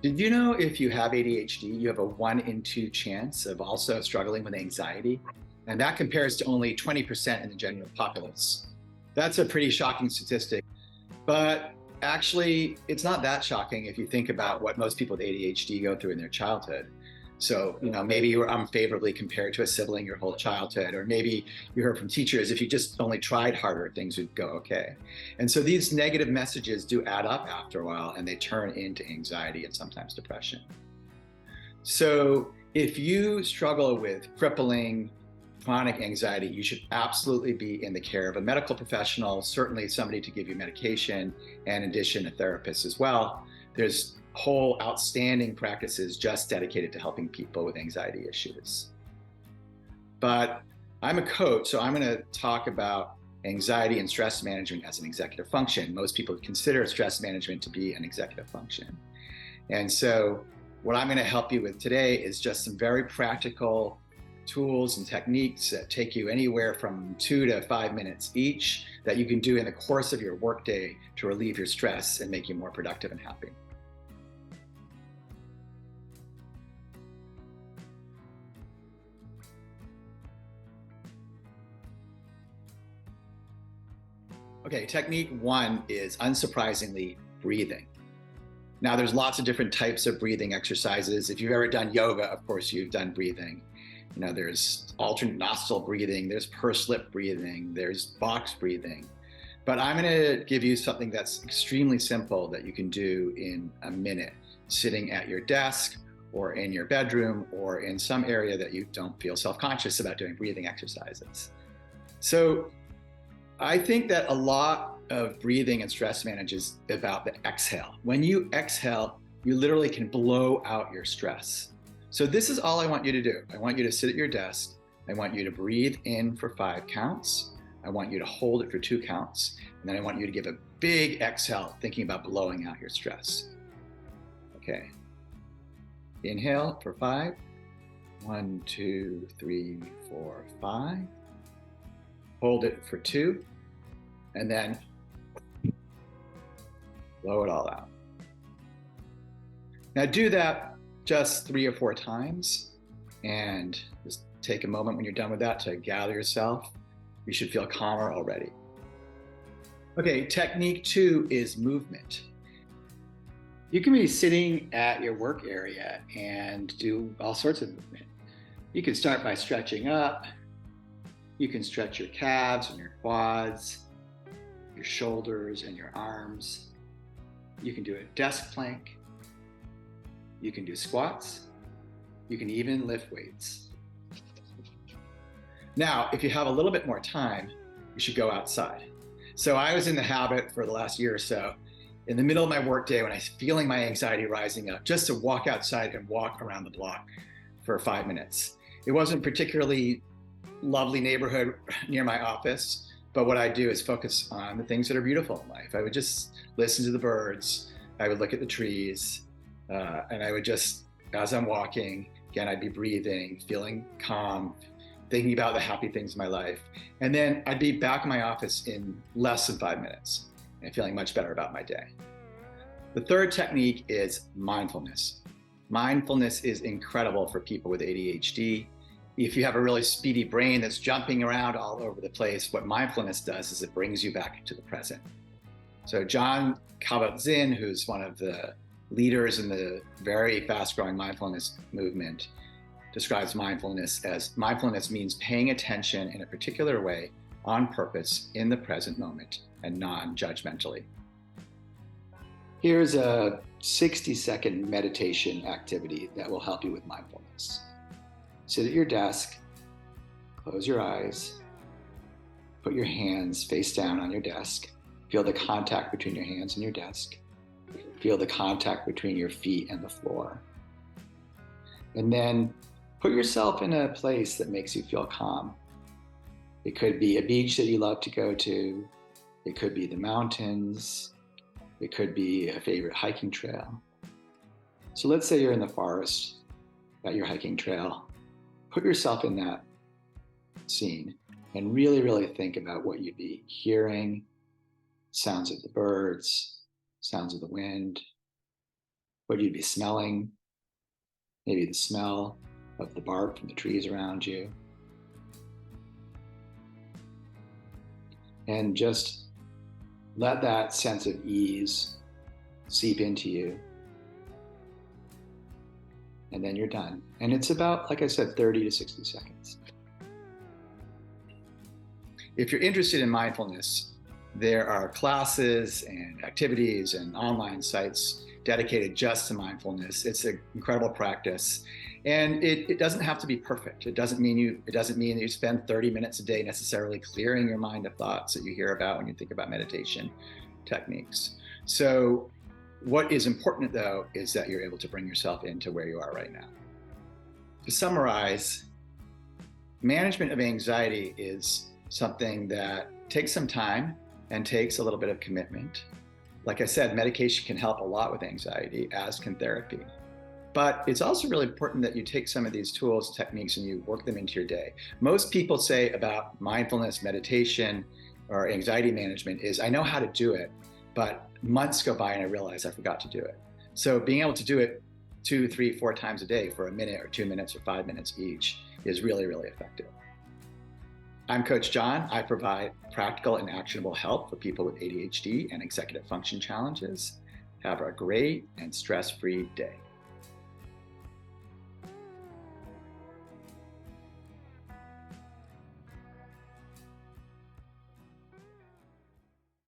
Did you know if you have ADHD, you have a 1 in 2 chance of also struggling with anxiety? And that compares to only 20% in the general populace. That's a pretty shocking statistic. But actually, it's not that shocking if you think about what most people with ADHD go through in their childhood. So, maybe you were unfavorably compared to a sibling your whole childhood, or maybe you heard from teachers if you just only tried harder, things would go okay. And so these negative messages do add up after a while and they turn into anxiety and sometimes depression. So, if you struggle with crippling chronic anxiety, you should absolutely be in the care of a medical professional, certainly somebody to give you medication, and in addition, a therapist as well. There's whole outstanding practices just dedicated to helping people with anxiety issues. But I'm a coach, so I'm going to talk about anxiety and stress management as an executive function. Most people consider stress management to be an executive function. And so, what I'm going to help you with today is just some very practical tools and techniques that take you anywhere from 2 to 5 minutes each that you can do in the course of your workday to relieve your stress and make you more productive and happy. Okay, technique one is unsurprisingly breathing. Now, there's lots of different types of breathing exercises. If you've ever done yoga, of course, you've done breathing. There's alternate nostril breathing, there's pursed lip breathing, there's box breathing. But I'm going to give you something that's extremely simple that you can do in a minute, sitting at your desk or in your bedroom or in some area that you don't feel self-conscious about doing breathing exercises. So I think that a lot of breathing and stress management is about the exhale. When you exhale, you literally can blow out your stress. So this is all I want you to do. I want you to sit at your desk. I want you to breathe in for 5 counts. I want you to hold it for 2 counts. And then I want you to give a big exhale, thinking about blowing out your stress. Okay. Inhale for 5. 1, 2, 3, 4, 5. Hold it for 2. And then blow it all out. Now do that just 3 or 4 times, and just take a moment when you're done with that to gather yourself. You should feel calmer already. Okay, technique 2 is movement. You can be sitting at your work area and do all sorts of movement. You can start by stretching up. You can stretch your calves and your quads, your shoulders and your arms. You can do a desk plank. You can do squats. You can even lift weights. Now, if you have a little bit more time, you should go outside. So I was in the habit for the last year or so, in the middle of my workday when I was feeling my anxiety rising up, just to walk outside and walk around the block for 5 minutes. It wasn't particularly lovely neighborhood near my office, but what I do is focus on the things that are beautiful in life. I would just listen to the birds. I would look at the trees. And I would just, as I'm walking, again, I'd be breathing, feeling calm, thinking about the happy things in my life. And then I'd be back in my office in less than 5 minutes and feeling much better about my day. The third technique is mindfulness. Mindfulness is incredible for people with ADHD. If you have a really speedy brain that's jumping around all over the place, what mindfulness does is it brings you back to the present. So John Kabat-Zinn, who's one of the leaders in the very fast-growing mindfulness movement, describes mindfulness as mindfulness means paying attention in a particular way on purpose in the present moment and non-judgmentally. Here's a 60-second meditation activity that will help you with mindfulness. Sit at your desk, close your eyes, put your hands face down on your desk, feel the contact between your hands and your desk. Feel the contact between your feet and the floor. And then put yourself in a place that makes you feel calm. It could be a beach that you love to go to. It could be the mountains. It could be a favorite hiking trail. So let's say you're in the forest at your hiking trail. Put yourself in that scene and really, really think about what you'd be hearing, sounds of the birds, sounds of the wind, what you'd be smelling, maybe the smell of the bark from the trees around you. And just let that sense of ease seep into you. And then you're done. And it's about, like I said, 30 to 60 seconds. If you're interested in mindfulness, there are classes and activities and online sites dedicated just to mindfulness. It's an incredible practice. And it doesn't have to be perfect. It doesn't mean that you spend 30 minutes a day necessarily clearing your mind of thoughts that you hear about when you think about meditation techniques. So what is important, though, is that you're able to bring yourself into where you are right now. To summarize, management of anxiety is something that takes some time and takes a little bit of commitment. Like I said, medication can help a lot with anxiety, as can therapy. But it's also really important that you take some of these tools, techniques, and you work them into your day. Most people say about mindfulness, meditation, or anxiety management is, I know how to do it, but months go by and I realize I forgot to do it. So being able to do it 2, 3, 4 times a day for a minute or 2 minutes or 5 minutes each is really, really effective. I'm Coach John. I provide practical and actionable help for people with ADHD and executive function challenges. Have a great and stress-free day.